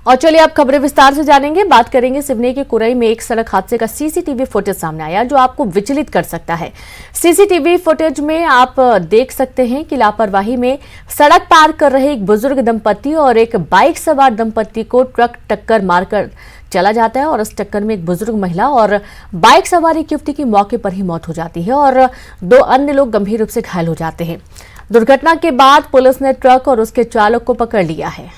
और चलिए अब खबरें विस्तार से जानेंगे। बात करेंगे सिवनी के कुरई में एक सड़क हादसे का सीसीटीवी फुटेज सामने आया जो आपको विचलित कर सकता है। सीसीटीवी फुटेज में आप देख सकते हैं कि लापरवाही में सड़क पार कर रहे एक बुजुर्ग दंपति और एक बाइक सवार दंपति को ट्रक टक्कर मारकर चला जाता है और इस टक्कर में एक बुजुर्ग महिला और बाइक सवार एक युवती की मौके पर ही मौत हो जाती है और 2 अन्य लोग गंभीर रूप से घायल हो जाते हैं। दुर्घटना के बाद पुलिस ने ट्रक और उसके चालक को पकड़ लिया है।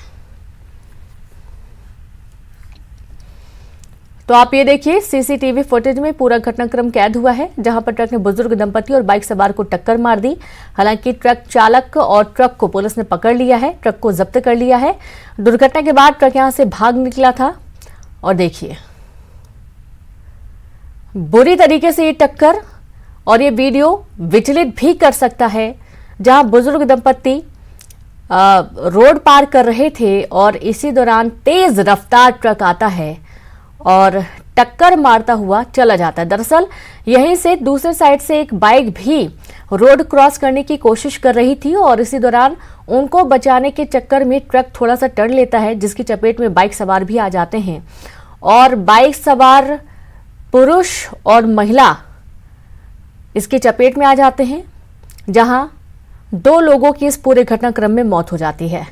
तो आप ये देखिए, सीसीटीवी फुटेज में पूरा घटनाक्रम कैद हुआ है जहां पर ट्रक ने बुजुर्ग दंपति और बाइक सवार को टक्कर मार दी। हालांकि ट्रक चालक और ट्रक को पुलिस ने पकड़ लिया है, ट्रक को जब्त कर लिया है। दुर्घटना के बाद ट्रक यहां से भाग निकला था और देखिए बुरी तरीके से ये टक्कर और ये वीडियो विचलित भी कर सकता है। जहां बुजुर्ग दंपति रोड पार कर रहे थे और इसी दौरान तेज रफ्तार ट्रक आता है और टक्कर मारता हुआ चला जाता है। दरअसल यहीं से दूसरे साइड से एक बाइक भी रोड क्रॉस करने की कोशिश कर रही थी और इसी दौरान उनको बचाने के चक्कर में ट्रक थोड़ा सा टर्न लेता है जिसकी चपेट में बाइक सवार भी आ जाते हैं और बाइक सवार पुरुष और महिला इसकी चपेट में आ जाते हैं, जहां 2 लोगों की इस पूरे घटनाक्रम में मौत हो जाती है।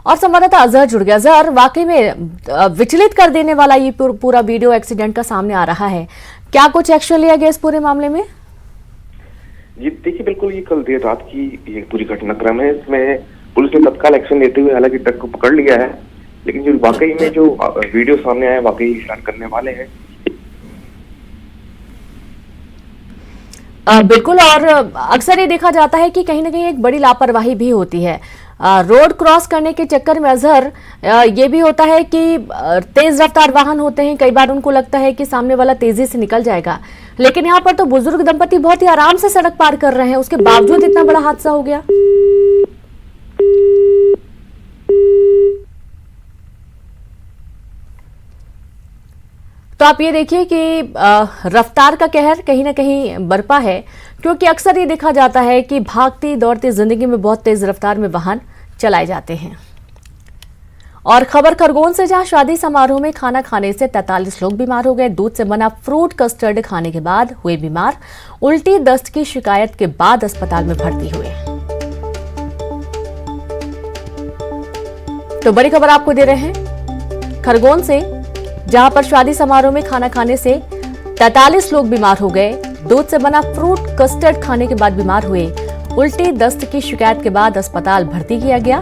और संवाददाता अजहर जुड़ गया। अजहर, वाकई में विचलित कर देने वाला ये पूरा वीडियो एक्सीडेंट का सामने आ रहा है। क्या कुछ एक्शन लिया गया इस पूरे मामले में? जी देखिए, बिल्कुल ये कल देर रात की ये पूरी घटनाक्रम है। इसमें पुलिस ने तत्काल एक्शन लेते हुए हालांकि ट्रक को पकड़ लिया है, लेकिन जो वाकई में जो वीडियो सामने आया वाकई हैरान करने वाले हैं। बिल्कुल, और अक्सर ये देखा जाता है कि कहीं ना कहीं एक बड़ी लापरवाही भी होती है। रोड क्रॉस करने के चक्कर में अजहर ये भी होता है कि तेज रफ्तार वाहन होते हैं, कई बार उनको लगता है कि सामने वाला तेजी से निकल जाएगा, लेकिन यहाँ पर तो बुजुर्ग दंपति बहुत ही आराम से सड़क पार कर रहे हैं, उसके बावजूद इतना बड़ा हादसा हो गया। तो आप ये देखिए कि रफ्तार का कहर कहीं ना कहीं बरपा है, क्योंकि अक्सर ये देखा जाता है कि भागती दौड़ती जिंदगी में बहुत तेज रफ्तार में वाहन चलाए जाते हैं। और खबर खरगोन से, जहां शादी समारोह में खाना खाने से 43 लोग बीमार हो गए। दूध से बना फ्रूट कस्टर्ड खाने के बाद हुए बीमार, उल्टी दस्त की शिकायत के बाद अस्पताल में भर्ती हुए। तो बड़ी खबर आपको दे रहे हैं खरगोन से, जहां पर शादी समारोह में खाना खाने से 43 लोग बीमार हो गए। दूध से बना फ्रूट कस्टर्ड खाने के बाद बीमार हुए, उल्टी दस्त की शिकायत के बाद अस्पताल भर्ती किया गया।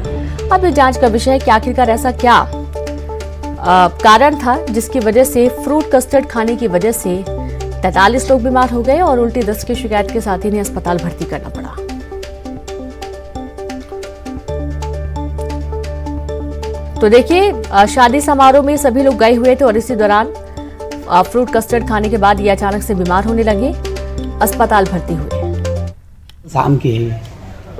अब ये जांच का विषय है कि आखिरकार ऐसा क्या कारण था जिसकी वजह से फ्रूट कस्टर्ड खाने की वजह से 43 लोग बीमार हो गए और उल्टी दस्त की शिकायत के साथ इन्हें अस्पताल भर्ती करना पड़ा। तो देखिए, शादी समारोह में सभी लोग गए हुए थे और इसी दौरान फ्रूट कस्टर्ड खाने के बाद ये अचानक से बीमार होने लगे, अस्पताल भर्ती हुए। शाम की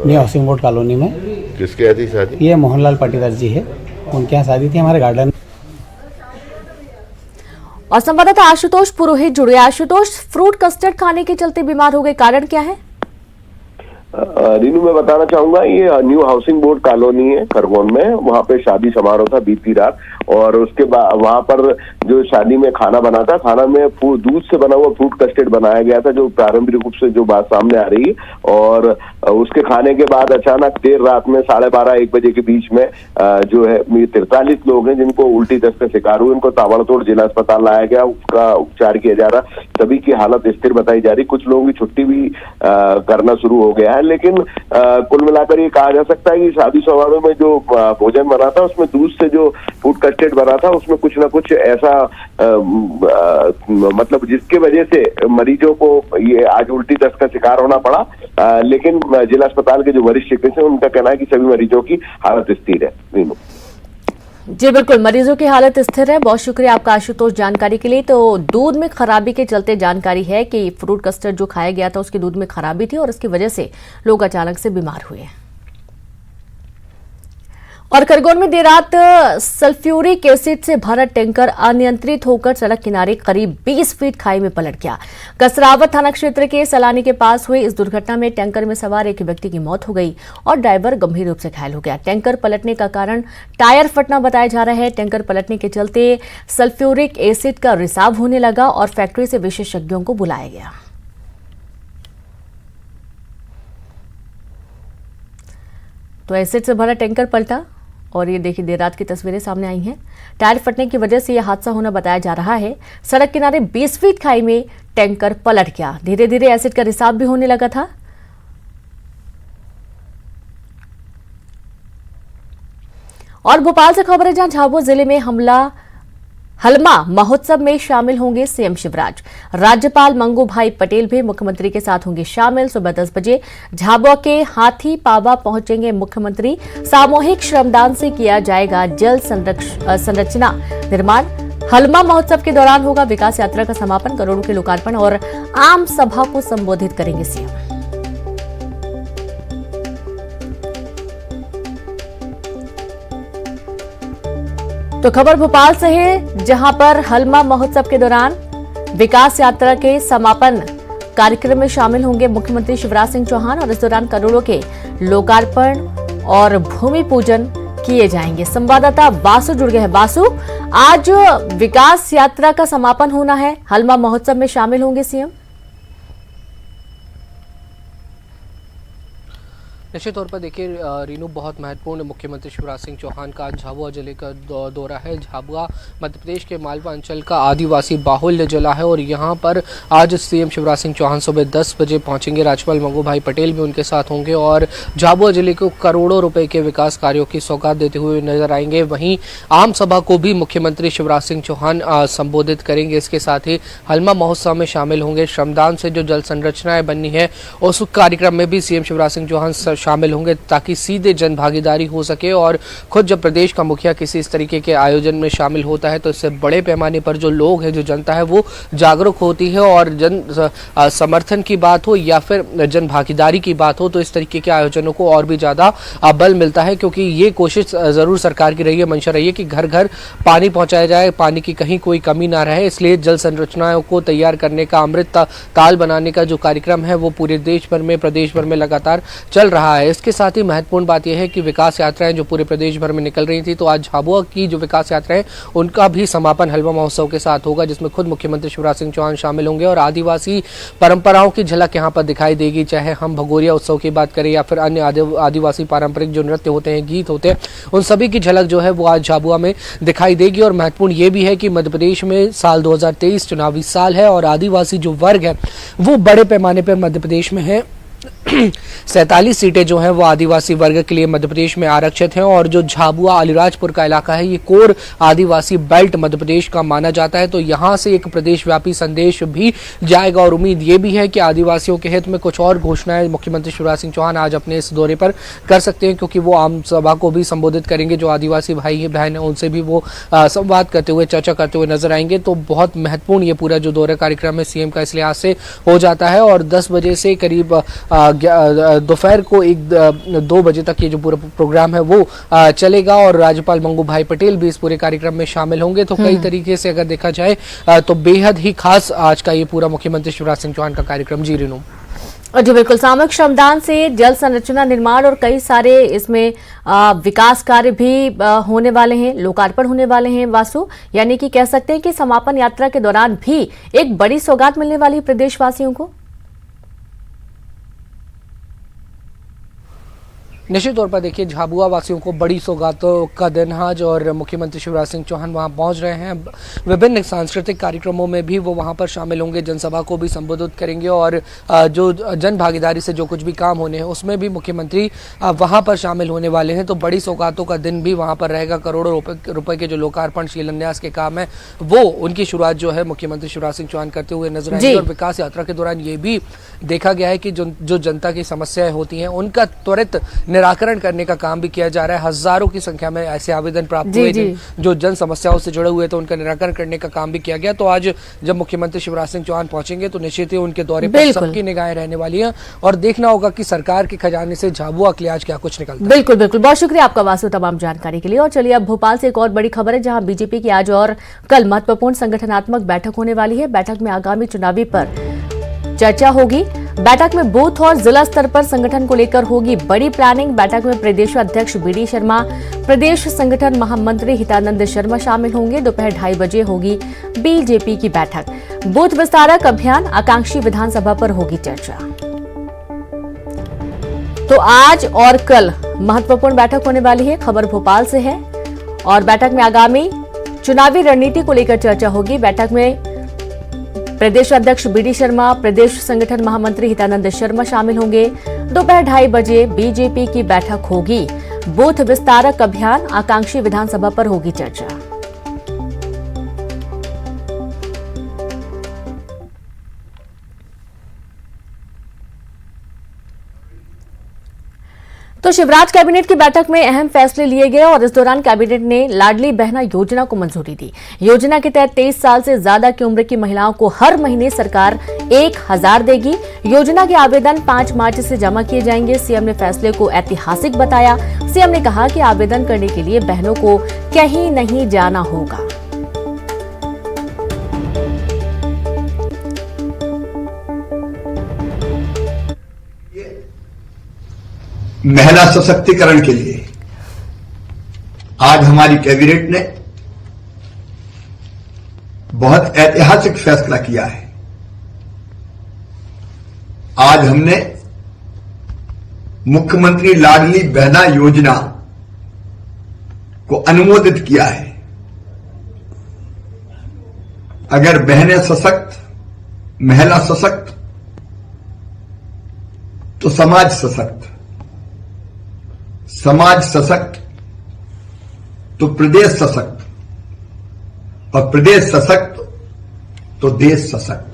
न्यू हाउसिंग बोर्ड कॉलोनी में। किसके यहाँ थी शादी? ये मोहनलाल पाटीदार जी है, उनके यहाँ शादी थी हमारे गार्डन। और संवाददाता आशुतोष पुरोहित जुड़े। आशुतोष, फ्रूट कस्टर्ड खाने के चलते बीमार हो गए, कारण क्या है? रीनू, मैं बताना चाहूंगा, ये न्यू हाउसिंग बोर्ड कॉलोनी है खरगोन में। वहाँ पे शादी समारोह था बीती रात और उसके बाद वहाँ पर जो शादी में खाना बना था, खाना में दूध से बना हुआ फ्रूट कस्टर्ड बनाया गया था, जो प्रारंभिक रूप से जो बात सामने आ रही है। और उसके खाने के बाद अचानक देर रात में 12:30-1 बजे के बीच में जो है 43 लोग हैं जिनको उल्टी दस्त का शिकार हुए, उनको ताबड़तोड़ जिला अस्पताल लाया गया, उसका उपचार किया जा रहा। सभी की हालत स्थिर बताई जा रही, कुछ लोगों की छुट्टी भी करना शुरू हो गया है। लेकिन कुल मिलाकर ये कहा जा सकता है कि शादी समारोह में जो भोजन बना था उसमें दूध से जो फूड कस्टर्ड बना था उसमें कुछ ना कुछ ऐसा मतलब जिसके वजह से मरीजों को ये आज उल्टी दस्त का शिकार होना पड़ा। लेकिन जिला अस्पताल के जो वरिष्ठ चिकित्सक हैं उनका कहना है कि सभी मरीजों की हालत स्थिर है। जी बिल्कुल, मरीजों की हालत स्थिर है। बहुत शुक्रिया आपका आशुतोष जानकारी के लिए। तो दूध में खराबी के चलते जानकारी है कि फ्रूट कस्टर्ड जो खाया गया था उसके दूध में खराबी थी और इसकी वजह से लोग अचानक से बीमार हुए। और खरगोन में देर रात सल्फ्यूरिक एसिड से भरा टैंकर अनियंत्रित होकर सड़क किनारे करीब 20 फीट खाई में पलट गया। कसरावत थाना क्षेत्र के सलानी के पास हुई इस दुर्घटना में टैंकर में सवार एक व्यक्ति की मौत हो गई और ड्राइवर गंभीर रूप से घायल हो गया। टैंकर पलटने का कारण टायर फटना बताया जा रहा है। टैंकर पलटने के चलते सल्फ्यूरिक एसिड का रिसाव होने लगा और फैक्ट्री से विशेषज्ञों को बुलाया गया। तो एसिड से भरा टैंकर पलटा और ये देखिए देर रात की तस्वीरें सामने आई हैं। टायर फटने की वजह से यह हादसा होना बताया जा रहा है। सड़क किनारे 20 फीट खाई में टैंकर पलट गया। धीरे धीरे एसिड का रिसाव भी होने लगा था। और भोपाल से खबर है जहां झाबुआ जिले में हलमा महोत्सव में शामिल होंगे सीएम शिवराज। राज्यपाल मंगू भाई पटेल भी मुख्यमंत्री के साथ होंगे शामिल। सुबह 10 बजे झाबुआ के हाथी पाबा पहुंचेंगे मुख्यमंत्री। सामूहिक श्रमदान से किया जाएगा जल संरचना निर्माण। हलमा महोत्सव के दौरान होगा विकास यात्रा का समापन, करोड़ों के लोकार्पण और आम सभा को संबोधित करेंगे सीएम। तो खबर भोपाल से है जहां पर हलमा महोत्सव के दौरान विकास यात्रा के समापन कार्यक्रम में शामिल होंगे मुख्यमंत्री शिवराज सिंह चौहान और इस दौरान करोड़ों के लोकार्पण और भूमि पूजन किए जाएंगे। संवाददाता वासु जुड़ गए हैं। वासु, आज विकास यात्रा का समापन होना है, हलमा महोत्सव में शामिल होंगे सीएम। निश्चित तौर पर देखिए रीनू, बहुत महत्वपूर्ण मुख्यमंत्री शिवराज सिंह चौहान का झाबुआ जिले का दौरा है। झाबुआ मध्य प्रदेश के मालवा अंचल का आदिवासी बाहुल्य जिला है और यहाँ पर आज सीएम शिवराज सिंह चौहान सुबह 10 बजे पहुँचेंगे। राज्यपाल मंगू भाई पटेल भी उनके साथ होंगे और झाबुआ जिले को करोड़ों रुपए के विकास कार्यों की सौगात देते हुए नजर आएंगे। वहीं आम सभा को भी मुख्यमंत्री शिवराज सिंह चौहान संबोधित करेंगे। इसके साथ ही हलमा महोत्सव में शामिल होंगे। श्रमदान से जो जल संरचनाएं बननी है उस कार्यक्रम में भी सीएम शिवराज सिंह चौहान शामिल होंगे ताकि सीधे जन भागीदारी हो सके। और खुद जब प्रदेश का मुखिया किसी इस तरीके के आयोजन में शामिल होता है तो इससे बड़े पैमाने पर जो लोग हैं, जो जनता है, वो जागरूक होती है और जन समर्थन की बात हो या फिर जन भागीदारी की बात हो तो इस तरीके के आयोजनों को और भी ज्यादा बल मिलता है। क्योंकि ये कोशिश जरूर सरकार की रही है, मंशा रही है कि घर घर पानी पहुंचाया जाए, पानी की कहीं कोई कमी ना रहे। इसलिए जल संरचनाओं को तैयार करने का, अमृत ताल बनाने का जो कार्यक्रम है वो पूरे देश भर में, प्रदेश भर में लगातार चल रहा है। इसके साथ ही महत्वपूर्ण बात यह है कि विकास यात्राएं जो पूरे प्रदेश भर में निकल रही थी, तो आज झाबुआ की जो विकास यात्राएं उनका भी समापन हलमा महोत्सव के साथ होगा, जिसमें खुद मुख्यमंत्री शिवराज सिंह चौहान शामिल होंगे और आदिवासी परंपराओं की झलक यहां पर दिखाई देगी। चाहे हम भगोरिया उत्सव की बात करें या फिर अन्य आदिवासी पारंपरिक जो नृत्य होते हैं, गीत होते हैं, उन सभी की झलक जो है वो आज झाबुआ में दिखाई देगी। और महत्वपूर्ण ये भी है कि मध्य प्रदेश में साल 2023 चुनावी साल है और आदिवासी जो वर्ग है वो बड़े पैमाने पर मध्य प्रदेश में है। 47 सीटें जो हैं वो आदिवासी वर्ग के लिए मध्य प्रदेश में आरक्षित हैं और जो झाबुआ अलीराजपुर का इलाका है ये कोर आदिवासी बेल्ट मध्य प्रदेश का माना जाता है। तो यहाँ से एक प्रदेश व्यापी संदेश भी जाएगा और उम्मीद ये भी है कि आदिवासियों के हित में कुछ और घोषणाएं मुख्यमंत्री शिवराज सिंह चौहान आज अपने इस दौरे पर कर सकते हैं, क्योंकि वो आम सभा को भी संबोधित करेंगे। जो आदिवासी भाई बहन है उनसे भी वो संवाद करते हुए, चर्चा करते हुए नजर आएंगे। तो बहुत महत्वपूर्ण ये पूरा जो दौरा कार्यक्रम है सीएम का, इसलिए आज से हो जाता है और 10 बजे से करीब दोपहर को 1-2 बजे तक ये जो पूरा प्रोग्राम है वो चलेगा और राज्यपाल मंगू भाई पटेल भी इस पूरे कार्यक्रम में शामिल होंगे। तो कई तरीके से अगर देखा जाए तो बेहद ही खास आज का ये पूरा मुख्यमंत्री शिवराज सिंह चौहान का कार्यक्रम। जी रीनू। जी बिल्कुल, सामूहिक श्रमदान से जल संरचना निर्माण और कई सारे इसमें विकास कार्य भी होने वाले हैं, लोकार्पण होने वाले हैं। वासु, यानी कि कह सकते हैं कि समापन यात्रा के दौरान भी एक बड़ी सौगात मिलने वाली प्रदेशवासियों को। निश्चित तौर पर देखिए झाबुआ वासियों को बड़ी सौगातों का दिन आज और मुख्यमंत्री शिवराज सिंह चौहान वहां पहुंच रहे हैं। विभिन्न सांस्कृतिक कार्यक्रमों में भी वो वहां पर शामिल होंगे, जनसभा को भी संबोधित करेंगे और जो जन भागीदारी से जो कुछ भी काम होने हैं उसमें भी मुख्यमंत्री वहां पर शामिल होने वाले हैं। तो बड़ी सौगातों का दिन भी वहां पर रहेगा। करोड़ों रुपए के जो लोकार्पण, शिलान्यास के काम है वो उनकी शुरुआत जो है मुख्यमंत्री शिवराज सिंह चौहान करते हुए नजर आएंगे। और विकास यात्रा के दौरान ये भी देखा गया है कि जो जनता की समस्याएं होती हैं उनका त्वरित निराकरण करने का काम भी किया जा रहा है। हजारों की संख्या में ऐसे आवेदन प्राप्त हुए थे जो जन समस्याओं से जुड़े हुए थे, उनका निराकरण करने का काम भी किया गया। तो आज जब मुख्यमंत्री शिवराज सिंह चौहान पहुंचेंगे तो निश्चित ही उनके दौरे पर सबकी निगाहें रहने वाली हैं और देखना होगा कि सरकार के खजाने से झाबुआ के लिए आज क्या कुछ निकलता है। बिल्कुल बिल्कुल, बहुत शुक्रिया आपका वासु तमाम जानकारी के लिए। और चलिए अब भोपाल से एक और बड़ी खबर है, जहां बीजेपी की आज और कल महत्वपूर्ण संगठनात्मक बैठक होने वाली है। बैठक में आगामी चुनावी पर चर्चा होगी। बैठक में बूथ और जिला स्तर पर संगठन को लेकर होगी बड़ी प्लानिंग। बैठक में प्रदेश अध्यक्ष बीडी शर्मा, प्रदेश संगठन महामंत्री हितानंद शर्मा शामिल होंगे। दोपहर 2:30 बजे होगी बीजेपी की बैठक। बूथ विस्तारक अभियान, आकांक्षी विधानसभा पर होगी चर्चा। तो आज और कल महत्वपूर्ण बैठक होने वाली है, खबर भोपाल से है। और बैठक में आगामी चुनावी रणनीति को लेकर चर्चा होगी। बैठक में प्रदेश अध्यक्ष बीडी शर्मा, प्रदेश संगठन महामंत्री हितानंद शर्मा शामिल होंगे। दोपहर 2:30 बजे बीजेपी की बैठक होगी। बूथ विस्तारक अभियान, आकांक्षी विधानसभा पर होगी चर्चा। तो शिवराज कैबिनेट की बैठक में अहम फैसले लिए गए और इस दौरान कैबिनेट ने लाडली बहना योजना को मंजूरी दी। योजना के तहत 23 साल से ज्यादा की उम्र की महिलाओं को हर महीने सरकार 1000 देगी। योजना के आवेदन 5 मार्च से जमा किए जाएंगे। सीएम ने फैसले को ऐतिहासिक बताया। सीएम ने कहा कि आवेदन करने के लिए बहनों को कहीं नहीं जाना होगा। महिला सशक्तिकरण के लिए आज हमारी कैबिनेट ने बहुत ऐतिहासिक फैसला किया है। आज हमने मुख्यमंत्री लाडली बहना योजना को अनुमोदित किया है। अगर बहनें सशक्त, महिला सशक्त तो समाज सशक्त, समाज सशक्त तो प्रदेश सशक्त और प्रदेश सशक्त तो देश सशक्त।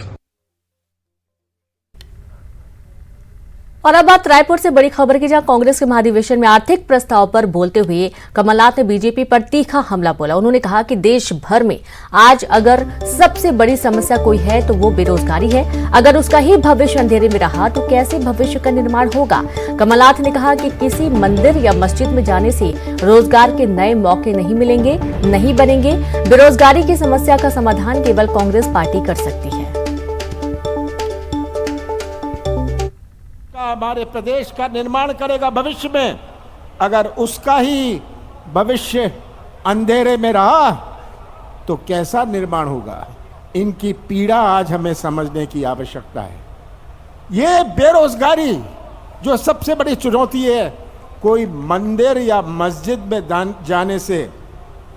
और अब बात रायपुर से बड़ी खबर की, जहां कांग्रेस के महाधिवेशन में आर्थिक प्रस्ताव पर बोलते हुए कमलनाथ ने बीजेपी पर तीखा हमला बोला। उन्होंने कहा कि देश भर में आज अगर सबसे बड़ी समस्या कोई है तो वो बेरोजगारी है। अगर उसका ही भविष्य अंधेरे में रहा तो कैसे भविष्य का निर्माण होगा। कमलनाथ ने कहा कि किसी मंदिर या मस्जिद में जाने से रोजगार के नए मौके नहीं मिलेंगे, नहीं बनेंगे। बेरोजगारी की समस्या का समाधान केवल कांग्रेस पार्टी कर सकती है। हमारे प्रदेश का निर्माण करेगा भविष्य में। अगर उसका ही भविष्य अंधेरे में रहा तो कैसा निर्माण होगा। इनकी पीड़ा आज हमें समझने की आवश्यकता है। ये बेरोजगारी जो सबसे बड़ी चुनौती है, कोई मंदिर या मस्जिद में जाने से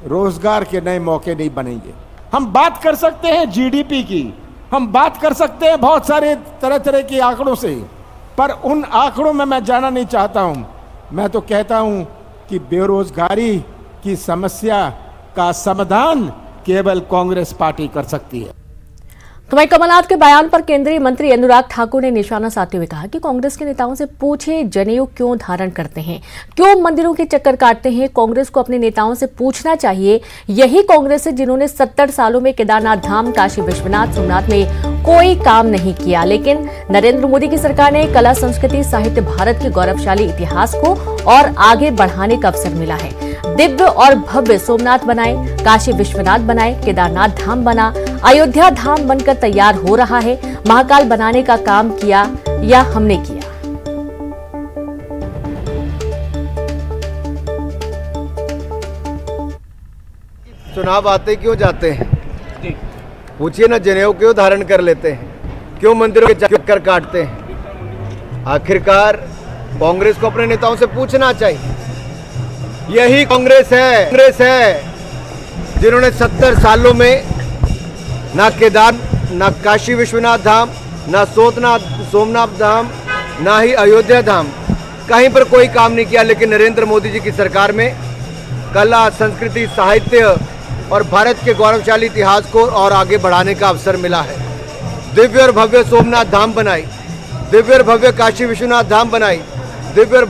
रोजगार के नए मौके नहीं बनेंगे। हम बात कर सकते हैं जीडीपी की, हम बात कर सकते हैं बहुत सारे तरह तरह के आंकड़ों से, पर उन आंकड़ों में मैं जाना नहीं चाहता हूं। मैं तो कहता हूं कि बेरोजगारी की समस्या का समाधान केवल कांग्रेस पार्टी कर सकती है। तो वहीं कमलनाथ के बयान पर केंद्रीय मंत्री अनुराग ठाकुर ने निशाना साधते हुए कहा कि कांग्रेस के नेताओं से पूछे जनेऊ क्यों धारण करते हैं, क्यों मंदिरों के चक्कर काटते हैं। कांग्रेस को अपने नेताओं से पूछना चाहिए। यही कांग्रेस है जिन्होंने 70 सालों में केदारनाथ धाम, काशी विश्वनाथ, सोमनाथ में कोई काम नहीं किया। लेकिन नरेंद्र मोदी की सरकार ने कला, संस्कृति, साहित्य, भारत के गौरवशाली इतिहास को और आगे बढ़ाने का अवसर मिला है। दिव्य और भव्य सोमनाथ बनाए, काशी विश्वनाथ बनाए, केदारनाथ धाम बना, अयोध्या धाम बनकर तैयार हो रहा है। महाकाल बनाने का काम किया या हमने किया। चुनाव आते क्यों जाते हैं, पूछिए ना, जनेऊ क्यों धारण कर लेते हैं, क्यों मंदिरों के चक्कर काटते हैं। आखिरकार कांग्रेस को अपने नेताओं से पूछना चाहिए। यही कांग्रेस है जिन्होंने 70 सालों में ना केदार, ना काशी विश्वनाथ धाम, ना सोमनाथ धाम, ना ही अयोध्या धाम, कहीं पर कोई काम नहीं किया। लेकिन नरेंद्र मोदी जी की सरकार में कला, संस्कृति, साहित्य और भारत के गौरवशाली इतिहास को और आगे बढ़ाने का अवसर मिला है। दिव्य और भव्य सोमनाथ धाम बनाई, दिव्य और भव्य काशी विश्वनाथ धाम बनाई, दिव्य और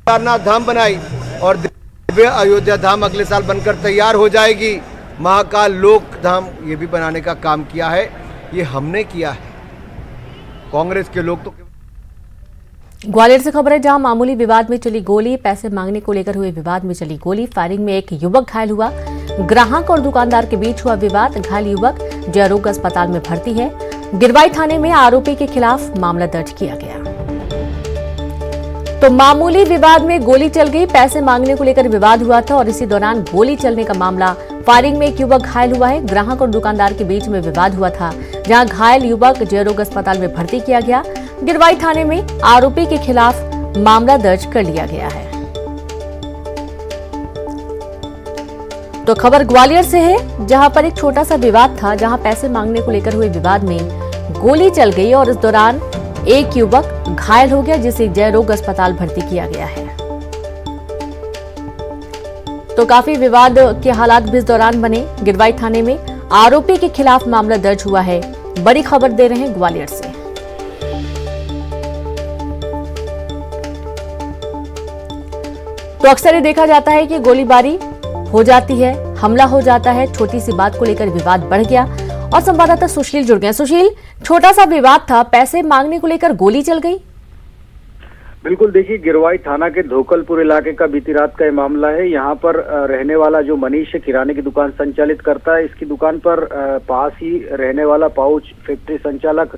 केदारनाथ धाम बनाई और दिव्य अयोध्या धाम अगले साल बनकर तैयार हो जाएगी। महाकाल लोक धाम ये भी बनाने का काम किया है, ये हमने किया है। कांग्रेस के लोग तो ग्वालियर से खबर है, जहां मामूली विवाद में चली गोली, पैसे मांगने को लेकर हुए विवाद में चली गोली, फायरिंग में एक युवक घायल हुआ। ग्राहक और दुकानदार के बीच हुआ विवाद, घायल युवक जयरोग अस्पताल में भर्ती है। गिरवाई थाने में आरोपी के खिलाफ मामला दर्ज किया गया। तो मामूली विवाद में गोली चल गई, पैसे मांगने को लेकर विवाद हुआ था और इसी दौरान गोली चलने का मामला, फायरिंग में एक युवक घायल हुआ है। ग्राहक और दुकानदार के बीच में विवाद हुआ था, जहां घायल युवक जयरोग अस्पताल में भर्ती किया गया। गिरवाई थाने में आरोपी के खिलाफ मामला दर्ज कर लिया गया है। तो खबर ग्वालियर से है, जहां पर एक छोटा सा विवाद था, जहां पैसे मांगने को लेकर हुए विवाद में गोली चल गई और इस दौरान एक युवक घायल हो गया, जिसे जयरोग अस्पताल भर्ती किया गया है। तो काफी विवाद के हालात भी इस दौरान बने। गिरवाई थाने में आरोपी के खिलाफ मामला दर्ज हुआ है। बड़ी खबर दे रहे हैं ग्वालियर से। तो अक्सर ये देखा जाता है कि गोलीबारी हो जाती है, हमला हो जाता है, छोटी सी बात को लेकर विवाद बढ़ गया। और संवाददाता सुशील जुड़ गए। सुशील, छोटा सा विवाद था, पैसे मांगने को लेकर गोली चल गई। बिल्कुल, देखिए गिरवाई थाना के धोकलपुर इलाके का बीती रात का ये मामला है। यहाँ पर रहने वाला जो मनीष है, किराने की दुकान संचालित करता है। इसकी दुकान पर पास ही रहने वाला पाउच फैक्ट्री संचालक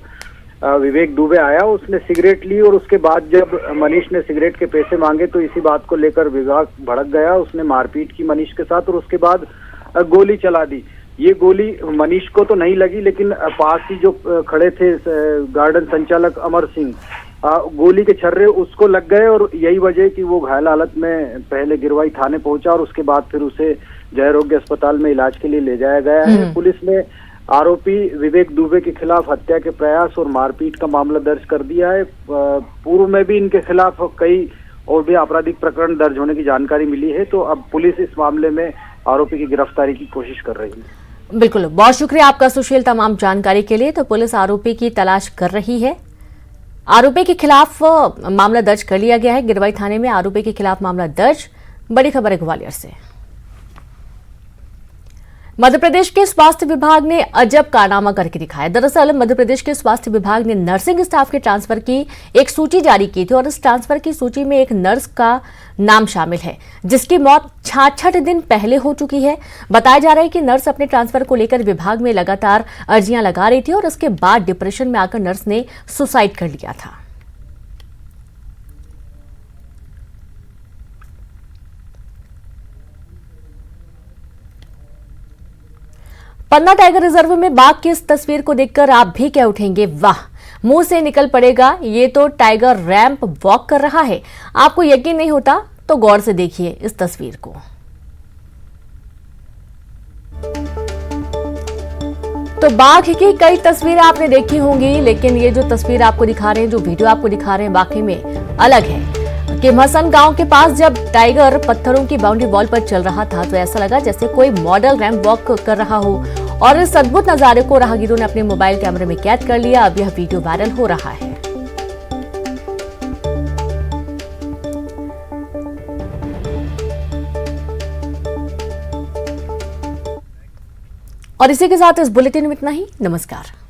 विवेक दुबे आया, उसने सिगरेट ली और उसके बाद जब मनीष ने सिगरेट के पैसे मांगे तो इसी बात को लेकर विवाद भड़क गया। उसने मारपीट की मनीष के साथ और उसके बाद गोली चला दी। ये गोली मनीष को तो नहीं लगी, लेकिन पास ही जो खड़े थे गार्डन संचालक अमर सिंह, गोली के छर्रे उसको लग गए और यही वजह कि वो घायल हालत में पहले गिरवाई थाने पहुंचा और उसके बाद फिर उसे जयरोग्य अस्पताल में इलाज के लिए ले जाया गया है। पुलिस ने आरोपी विवेक दुबे के खिलाफ हत्या के प्रयास और मारपीट का मामला दर्ज कर दिया है। पूर्व में भी इनके खिलाफ कई और भी आपराधिक प्रकरण दर्ज होने की जानकारी मिली है, तो अब पुलिस इस मामले में आरोपी की गिरफ्तारी की कोशिश कर रही है। बिल्कुल, बहुत शुक्रिया आपका सुशील तमाम जानकारी के लिए। तो पुलिस आरोपी की तलाश कर रही है। आरोपी के खिलाफ मामला दर्ज कर लिया गया है। गिरवाई थाने में आरोपी के खिलाफ मामला दर्ज। बड़ी खबर है ग्वालियर से। मध्य प्रदेश के स्वास्थ्य विभाग ने अजब कारनामा करके दिखाया। दरअसल मध्य प्रदेश के स्वास्थ्य विभाग ने नर्सिंग स्टाफ के ट्रांसफर की एक सूची जारी की थी और इस ट्रांसफर की सूची में एक नर्स का नाम शामिल है, जिसकी मौत 66 दिन पहले हो चुकी है। बताया जा रहा है कि नर्स अपने ट्रांसफर को लेकर विभाग में लगातार अर्जियां लगा रही थी और उसके बाद डिप्रेशन में आकर नर्स ने सुसाइड कर लिया था। पन्ना टाइगर रिजर्व में बाघ की इस तस्वीर को देखकर आप भी क्या उठेंगे, वाह, मुंह से निकल पड़ेगा, ये तो टाइगर रैंप वॉक कर रहा है। आपको यकीन नहीं होता तो गौर से देखिए इस तस्वीर को। तो बाघ की कई तस्वीरें आपने देखी होंगी, लेकिन ये जो तस्वीर आपको दिखा रहे हैं, जो वीडियो आपको दिखा रहे हैं, वाकई में अलग है। किमहसन गांव के पास जब टाइगर पत्थरों की बाउंड्री वॉल पर चल रहा था तो ऐसा लगा जैसे कोई मॉडल रैंप वॉक कर रहा हो और इस अद्भुत नजारे को राहगीरों ने अपने मोबाइल कैमरे में कैद कर लिया। अब यह वीडियो वायरल हो रहा है। और इसी के साथ इस बुलेटिन में इतना ही। नमस्कार।